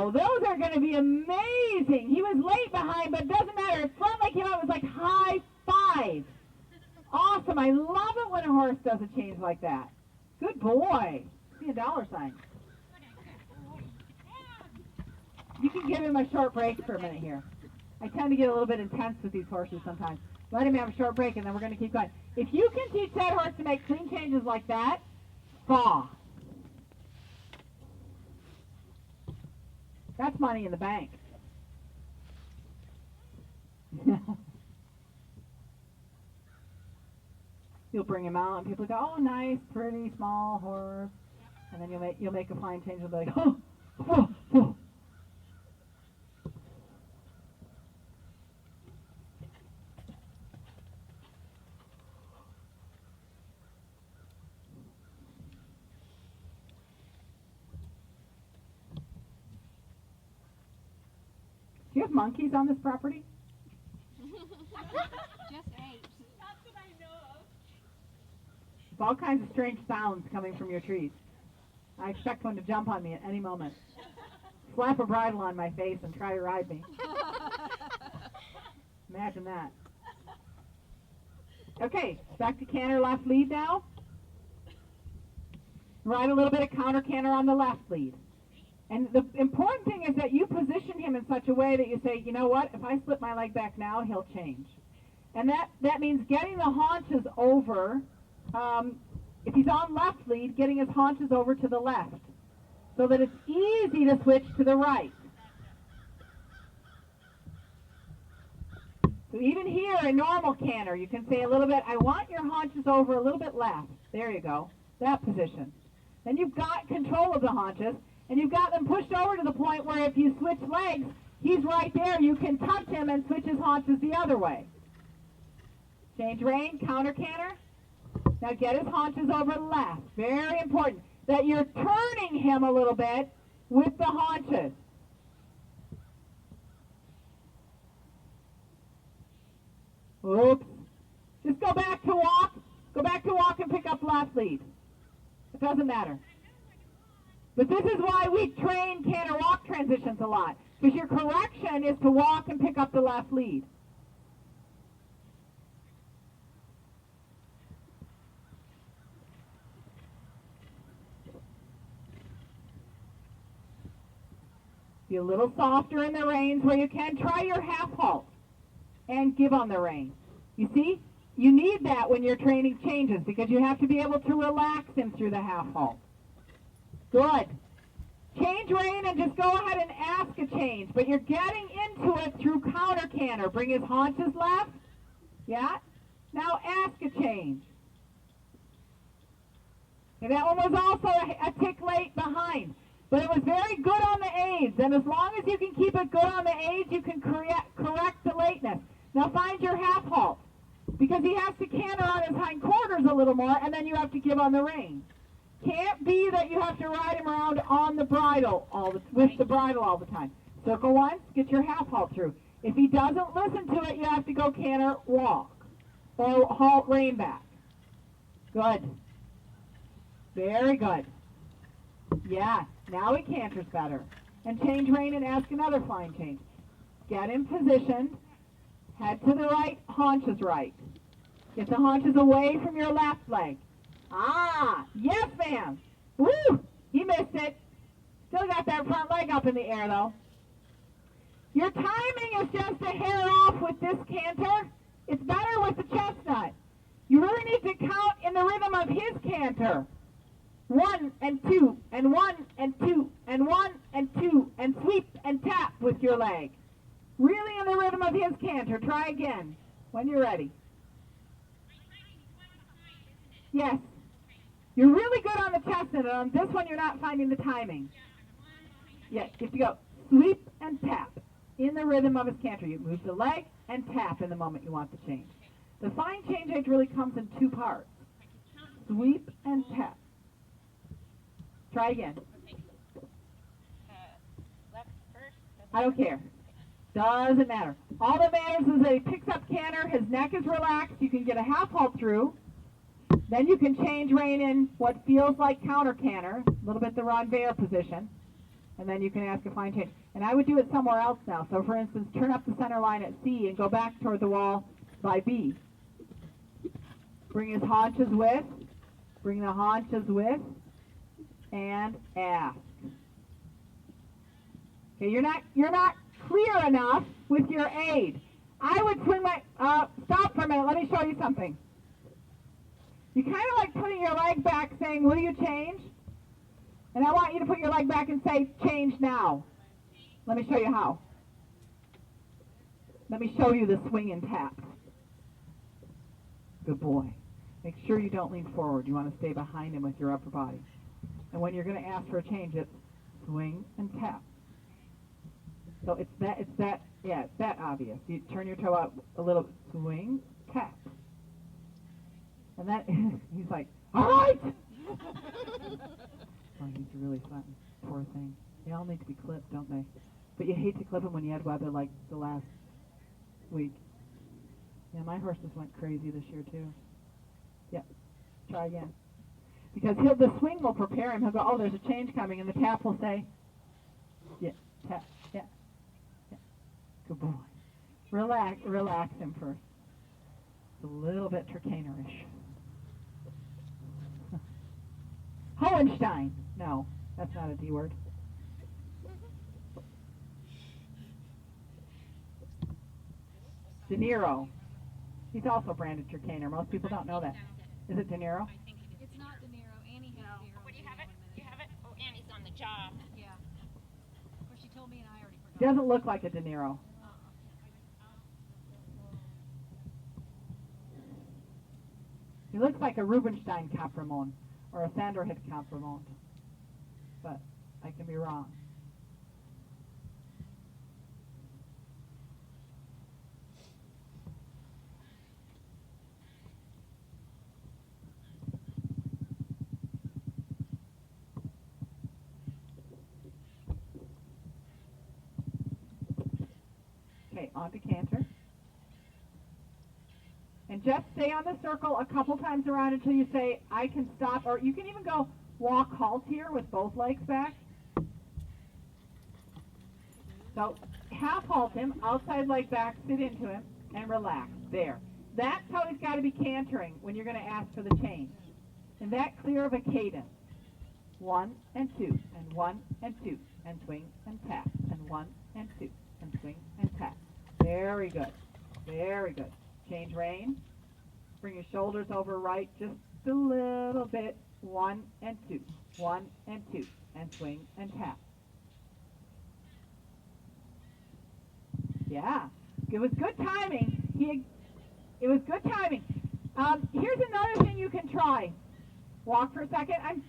Wow, those are going to be amazing. He was late behind, but it doesn't matter. His front leg came out, it was like high five. Awesome. I love it when a horse does a change like that. Good boy. See a dollar sign. You can give him a short break for a minute here. I tend to get a little bit intense with these horses sometimes. Let him have a short break, and then we're going to keep going. If you can teach that horse to make clean changes like that, faw. That's money in the bank. You'll bring him out, and people go, "Oh, nice, pretty, small horse," and then you'll make a fine change. You'll be like, "Oh, oh, oh." Do you have monkeys on this property? Just 8. That's what I know of. There's all kinds of strange sounds coming from your trees. I expect one to jump on me at any moment. Slap a bridle on my face and try to ride me. Imagine that. Okay, back to canter left lead now. Ride a little bit of counter canter on the left lead. And the important thing is that you position him in such a way that you say, you know what, if I slip my leg back now, he'll change. And that means getting the haunches over, if he's on left lead, getting his haunches over to the left so that it's easy to switch to the right. So even here in normal canter, you can say a little bit, I want your haunches over a little bit left. There you go, that position. Then you've got control of the haunches. And you've got them pushed over to the point where if you switch legs, he's right there. You can touch him and switch his haunches the other way. Change rein, counter canter. Now get his haunches over left. Very important that you're turning him a little bit with the haunches. Oops. Just go back to walk. Go back to walk and pick up left lead. It doesn't matter. But this is why we train canter walk transitions a lot, because your correction is to walk and pick up the left lead. Be a little softer in the reins where you can. Try your half halt and give on the rein. You see, you need that when you're training changes because you have to be able to relax him through the half halt. Good. Change rein and just go ahead and ask a change, but you're getting into it through counter canter. Bring his haunches left. Yeah. Now ask a change. And that one was also a tick late behind, but it was very good on the aids, and as long as you can keep it good on the aids, you can correct the lateness. Now find your half halt, because he has to canter on his hindquarters a little more, and then you have to give on the rein. Can't be that you have to ride him around on the bridle with the bridle all the time. Circle once, get your half halt through. If he doesn't listen to it, you have to go canter walk or halt rein back. Good. Very good. Yeah, now he canters better. And change rein and ask another fine change. Get him positioned. Head to the right, haunches right. Get the haunches away from your left leg. Ah, yes, ma'am. Woo! He missed it. Still got that front leg up in the air, though. Your timing is just a hair off with this canter. It's better with the chestnut. You really need to count in the rhythm of his canter. 1 and 2 and 1 and 2 and 1 and 2 and sweep and tap with your leg. Really in the rhythm of his canter. Try again when you're ready. Yes. You're really good on the chestnut, and on this one you're not finding the timing. Yes, you have to go sweep and tap in the rhythm of his canter. You move the leg and tap in the moment you want the change. The fine change age really comes in 2 parts. Sweep and tap. Try again. Left first. I don't care. Doesn't matter. All that matters is that he picks up canter, his neck is relaxed, you can get a half halt through. Then you can change rein in what feels like counter canter, a little bit the Ron Baer position. And then you can ask a fine change. And I would do it somewhere else now. So for instance, turn up the center line at C and go back toward the wall by B. Bring his haunches with, bring the haunches with, and ask. Okay, you're not clear enough with your aid. I would swing my, stop for a minute, let me show you something. You kind of like putting your leg back saying, will you change? And I want you to put your leg back and say, change now. Let me show you how. Let me show you the swing and tap. Good boy. Make sure you don't lean forward. You want to stay behind him with your upper body. And when you're going to ask for a change, it's swing and tap. So it's that obvious. You turn your toe out a little, swing, tap. And that, he's like, all right! Oh, he's really sweating. Poor thing. They all need to be clipped, don't they? But you hate to clip them when you had weather like the last week. Yeah, my horses went crazy this year too. Yep. Try again. Because the swing will prepare him. He'll go, oh, there's a change coming, and the tap will say, yeah, tap, yeah. Good boy. Relax him first. It's a little bit Turkanerish. Hohenstein. No, that's not a D word. De Niro. He's also branded Turkaner. Most people don't know that. Is it De Niro? I think it is. It's not De Niro. Annie has De Niro. What do you have it? You have it? Oh, Annie's on the job. Yeah. Well, she told me and I already He forgot. doesn't look like a De Niro. He looks like a Rubinstein Capramon or a Sanderhit Capramon. But I can be wrong. Okay, on to canter. And just stay on the circle a couple times around until you say, I can stop. Or you can even go walk halt here with both legs back. So half halt him, outside leg back, sit into him, and relax. There. That's how he's got to be cantering when you're going to ask for the change. And that clear of a cadence. 1 and 2, and 1 and 2, and swing and tap, and 1 and 2, and swing and tap. Very good. Very good. Change rein. Bring your shoulders over right just a little bit. 1 and 2, 1 and 2, and swing and tap. Yeah, it was good timing. It was good timing. Here's another thing you can try. Walk for a second. I'm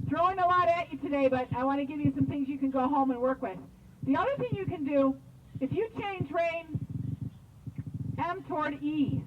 throwing a lot at you today, but I want to give you some things you can go home and work with. The other thing you can do, if you change rein M toward E,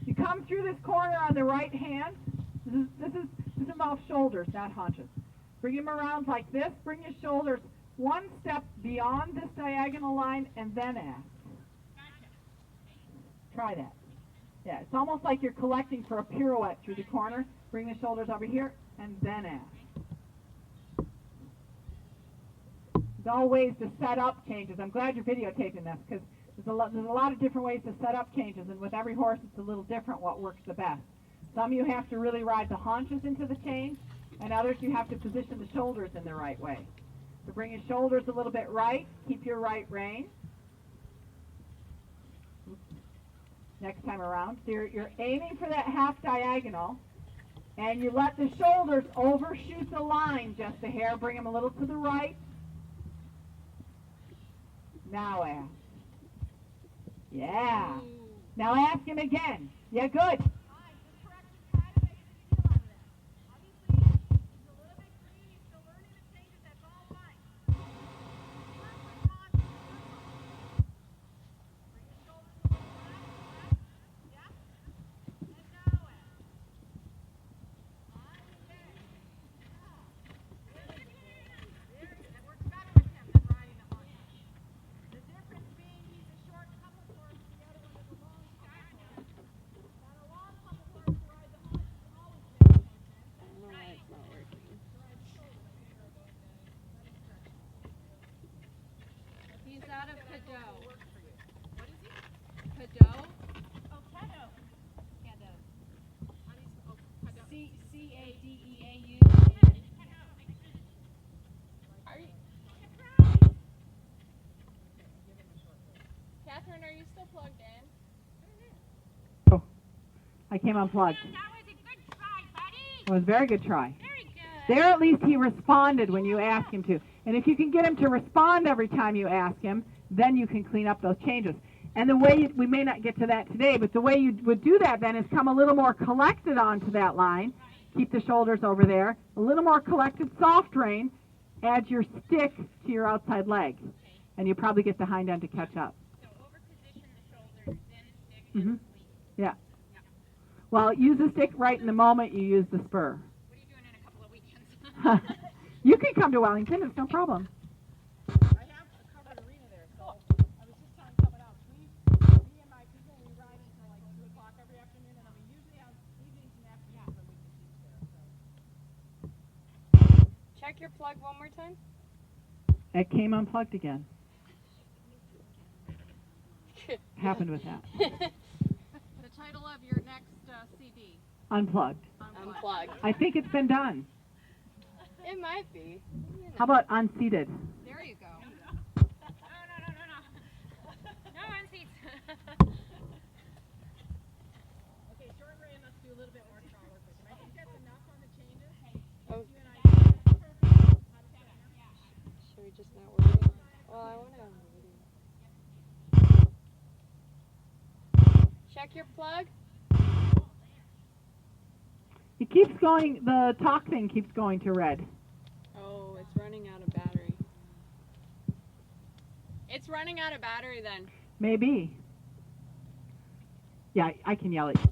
you come through this corner on the right hand. This involves shoulders, not haunches. Bring them around like this. Bring your shoulders one step beyond this diagonal line and then ask. Try that. Yeah, it's almost like you're collecting for a pirouette through the corner. Bring the shoulders over here and then ask. There's all ways to set up changes. I'm glad you're videotaping this because there's a lot of different ways to set up changes, and with every horse it's a little different what works the best. Some you have to really ride the haunches into the change, and others you have to position the shoulders in the right way. So bring your shoulders a little bit right, keep your right rein. Next time around, so you're aiming for that half diagonal, and you let the shoulders overshoot the line just a hair, bring them a little to the right. Now ask. Yeah. Now ask him again. Yeah, good. out of Haddad. What is he? Haddad? Oh, Cadeau. Haddad. How do you spell? Oh, Cadeau. C-A-D-E-A-U. Are you? Catherine, are you still plugged in? Oh, I came unplugged. That was a good try, buddy. It was a very good try. Very good. There at least he responded when you asked him to. And if you can get him to respond every time you ask him, then you can clean up those changes. And the way, we may not get to that today, but the way you would do that then is come a little more collected onto that line. Keep the shoulders over there. A little more collected, soft rein. Add your stick to your outside leg. And you probably get the hind end to catch up. So over position the shoulders, then stick Mm-hmm. and sleep. Yeah. Well, use the stick right in the moment you use the spur. What are you doing in a couple of weekends? You can come to Wellington, it's no problem. I have a covered arena there, so I was just telling someone else. Me and my people, we ride until like 2 o'clock every afternoon, and then we usually have evenings and afternoons when we can teach there. So. Check your plug one more time. It came unplugged again. Happened with that. The title of your next CD. Unplugged. Unplugged. I think it's been done. It might be. How about unseated? There you go. No. No unseats. Okay, short rein, let's do a little bit more trial work with him. I think that's enough on the changes. Oh. You and I Should we just not worry? Well, I want to have a video. Check your plug. It keeps going, the talk thing keeps going to red. Oh, it's running out of battery. It's running out of battery then. Maybe. Yeah, I can yell at you.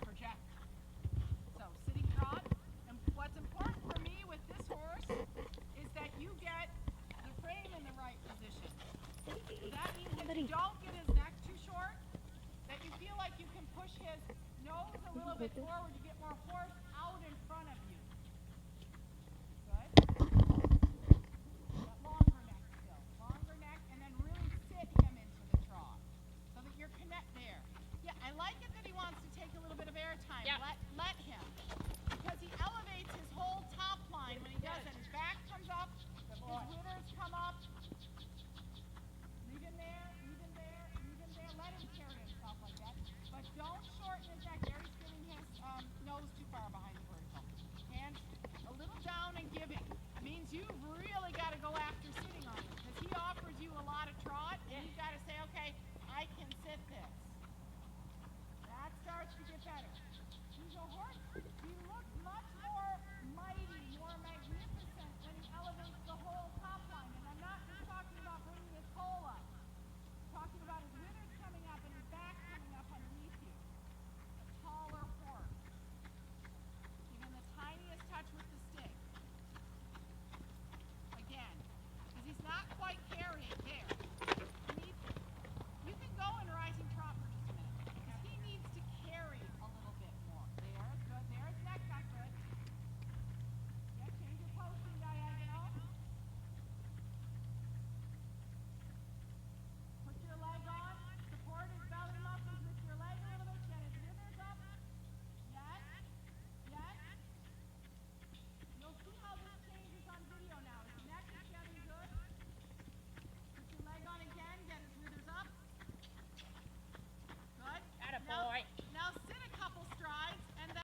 project. So sitting trot, and what's important for me with this horse is that you get the frame in the right position. That means that you don't get his neck too short, that you feel like you can push his nose a little bit forward. You